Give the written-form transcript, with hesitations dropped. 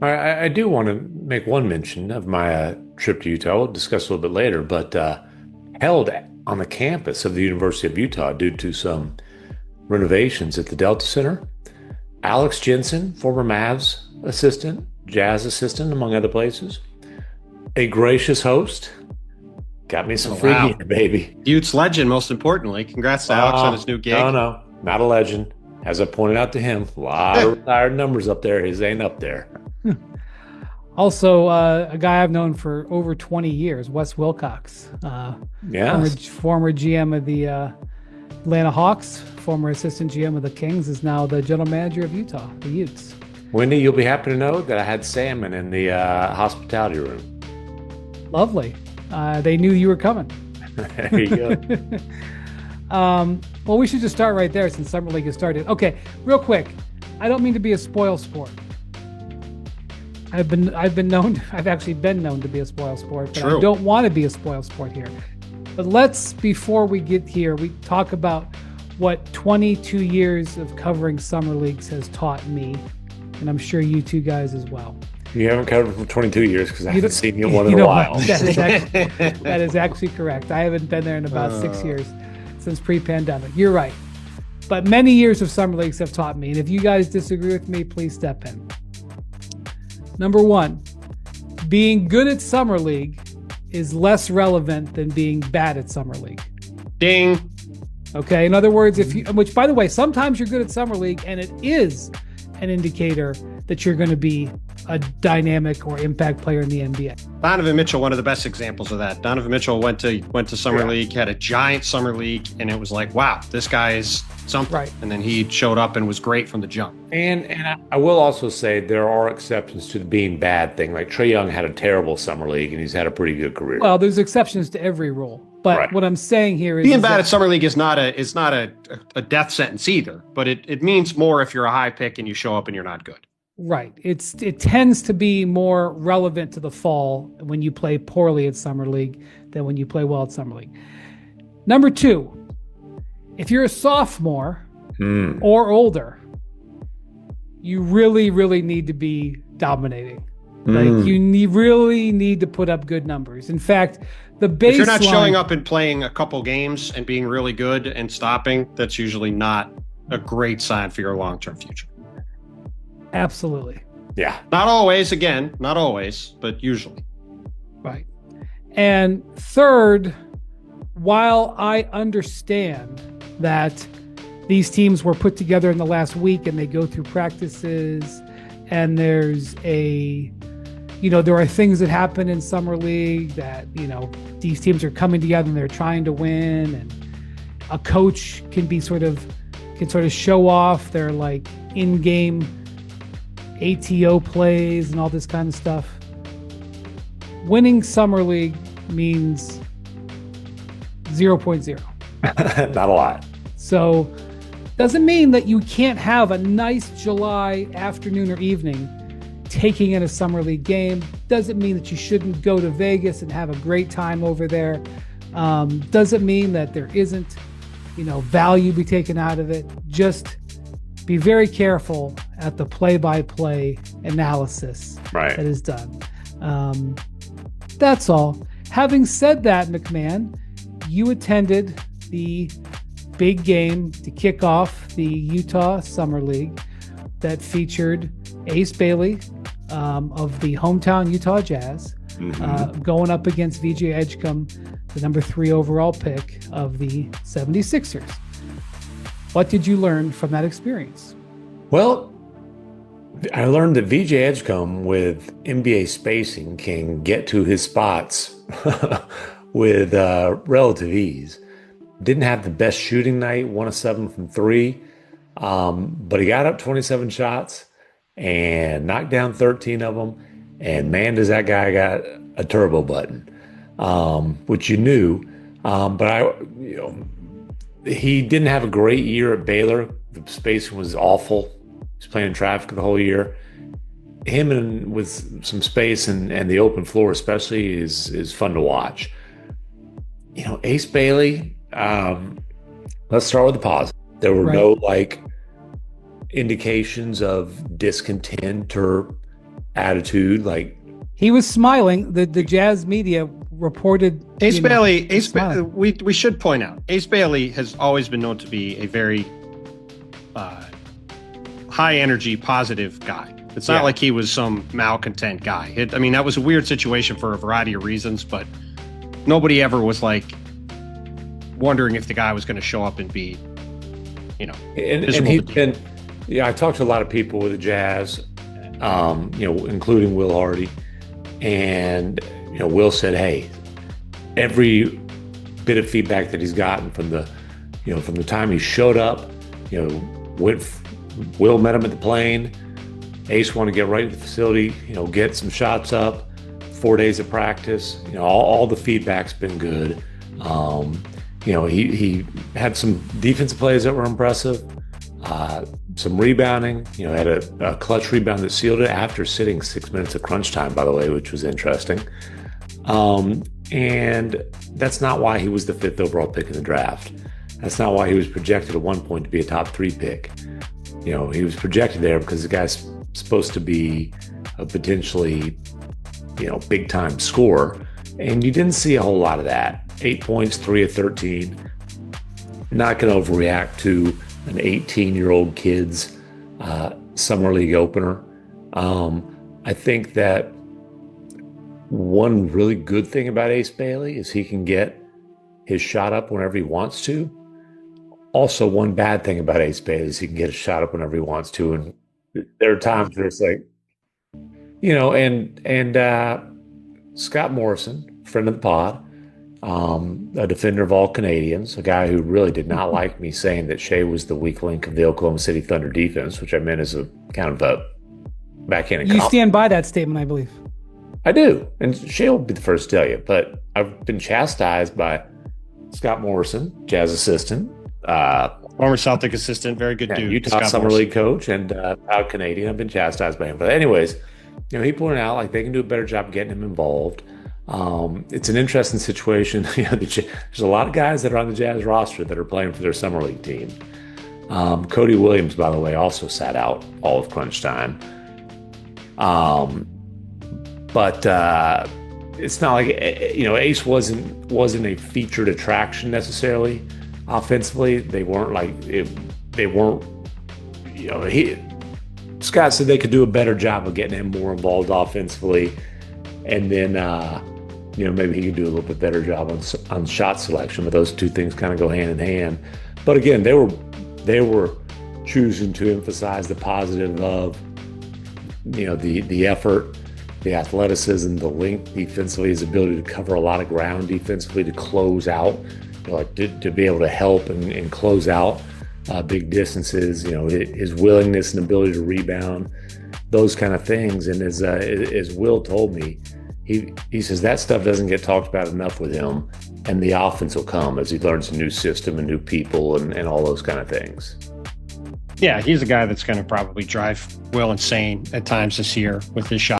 I do want to make one mention of my trip to Utah. We'll discuss a little bit later, but held on the campus of the University of Utah due to some renovations at the Delta Center. Alex Jensen, former Mavs assistant, Jazz assistant, among other places, a gracious host, got me some free gear, baby. Utes legend, most importantly. Congrats to Alex on his new gig. No, not a legend. As I pointed out to him, a lot of retired numbers up there. His ain't up there. Also, a guy I've known for over 20 years, Wes Wilcox. Former GM of the Atlanta Hawks, former assistant GM of the Kings, is now the general manager of Utah, the Utes. Wendy, you'll be happy to know that I had salmon in the hospitality room. Lovely. They knew you were coming. There you go. Well, we should just start right there since Summer League has started. Okay, real quick. I don't mean to be a spoil sport. I've actually been known to be a spoil sport, but I don't want to be a spoil sport here. But before we get here, we talk about what 22 years of covering summer leagues has taught me, and I'm sure you two guys as well. You haven't covered for 22 years because I haven't seen you one in a while. That is actually correct. I haven't been there in about 6 years since pre-pandemic. You're right. But many years of summer leagues have taught me, and if you guys disagree with me, please step in. Number one, being good at summer league is less relevant than being bad at summer league. Ding. Okay. In other words, which by the way, sometimes you're good at summer league and it is an indicator that you're going to be a dynamic or impact player in the NBA. Donovan Mitchell, one of the best examples of that. Donovan Mitchell went to summer league, had a giant summer league, and it was like, wow, this guy is something. Right. And then he showed up and was great from the jump. And I will also say there are exceptions to the being bad thing. Like Trae Young had a terrible summer league, and he's had a pretty good career. Well, there's exceptions to every rule. But what I'm saying here is being bad at summer league is not a death sentence either. But it means more if you're a high pick and you show up and you're not good. Right. It tends to be more relevant to the fall when you play poorly at summer league than when you play well at summer league. Number two, if you're a sophomore or older, you really, really need to be dominating. Like you really need to put up good numbers. In fact, the baseline. If you're not showing up and playing a couple games and being really good and stopping, that's usually not a great sign for your long-term future. Absolutely. Yeah. Not always, but usually. Right. And third, while I understand that these teams were put together in the last week and they go through practices and there's there are things that happen in summer league that, these teams are coming together and they're trying to win, and a coach can sort of show off their like in-game ATO plays and all this kind of stuff. Winning summer league means 0.0. Not a lot. So doesn't mean that you can't have a nice July afternoon or evening taking in a summer league game. Doesn't mean that you shouldn't go to Vegas and have a great time over there. Doesn't mean that there isn't, value be taken out of it. Just be very careful at the play-by-play analysis that is done. That's all. Having said that, McMahon, you attended the big game to kick off the Utah Summer League that featured Ace Bailey of the hometown Utah Jazz going up against VJ Edgecombe, the number 3 overall pick of the 76ers. What did you learn from that experience? Well, I learned that VJ Edgecombe with NBA spacing can get to his spots with relative ease. Didn't have the best shooting night, 1 of 7 from 3, but he got up 27 shots and knocked down 13 of them. And man, does that guy got a turbo button, which you knew. But he didn't have a great year at Baylor. The spacing was awful. He was playing in traffic the whole year. Him and with some space and the open floor especially is fun to watch. Ace Bailey, let's start with the positive. There were no indications of discontent or attitude. Like, he was smiling. The Jazz media reported Ace Bailey. We should point out Ace Bailey has always been known to be a very high energy, positive guy. It's not like he was some malcontent guy. That was a weird situation for a variety of reasons, but nobody ever was like wondering if the guy was going to show up and be, I talked to a lot of people with the Jazz, including Will Hardy, and Will said, hey, every bit of feedback that he's gotten from the time he showed up, Will met him at the plane. Ace wanted to get right to the facility, get some shots up, 4 days of practice. All the feedback's been good. He had some defensive plays that were impressive, some rebounding, had a clutch rebound that sealed it after sitting 6 minutes of crunch time, by the way, which was interesting. And that's not why he was the 5th overall pick in the draft. That's not why he was projected at one point to be a top 3 pick. He was projected there because the guy's supposed to be a potentially, big time scorer. And you didn't see a whole lot of that. 8 points, 3 of 13. Not going to overreact to an 18-year-old kid's summer league opener. I think that one really good thing about Ace Bailey is he can get his shot up whenever he wants to. Also, one bad thing about Ace Bailey is he can get his shot up whenever he wants to. And there are times where it's like, Scott Morrison, friend of the pod, a defender of all Canadians, a guy who really did not like me saying that Shea was the weak link of the Oklahoma City Thunder defense, which I meant as a kind of a backhanded compliment. You stand by that statement, I believe. I do. And Shea will be the first to tell you, but I've been chastised by Scott Morrison, Jazz assistant, former Celtic assistant, very good dude. Utah Scott Summer Morrison. League coach and proud Canadian. I've been chastised by him. But anyways, he pointed out like they can do a better job of getting him involved. It's an interesting situation. There's a lot of guys that are on the Jazz roster that are playing for their Summer League team. Cody Williams, by the way, also sat out all of crunch time. But it's not like, Ace wasn't a featured attraction necessarily offensively. They weren't Scott said they could do a better job of getting him more involved offensively. And then, maybe he could do a little bit better job on shot selection, but those two things kind of go hand in hand. But again, they were choosing to emphasize the positive of, the effort, the athleticism, the length defensively, his ability to cover a lot of ground defensively, to close out, to be able to help and close out big distances, his willingness and ability to rebound, those kind of things. And as Will told me, he says that stuff doesn't get talked about enough with him, and the offense will come as he learns a new system and new people and all those kind of things. Yeah, he's a guy that's going to probably drive Will insane at times this year with his shot.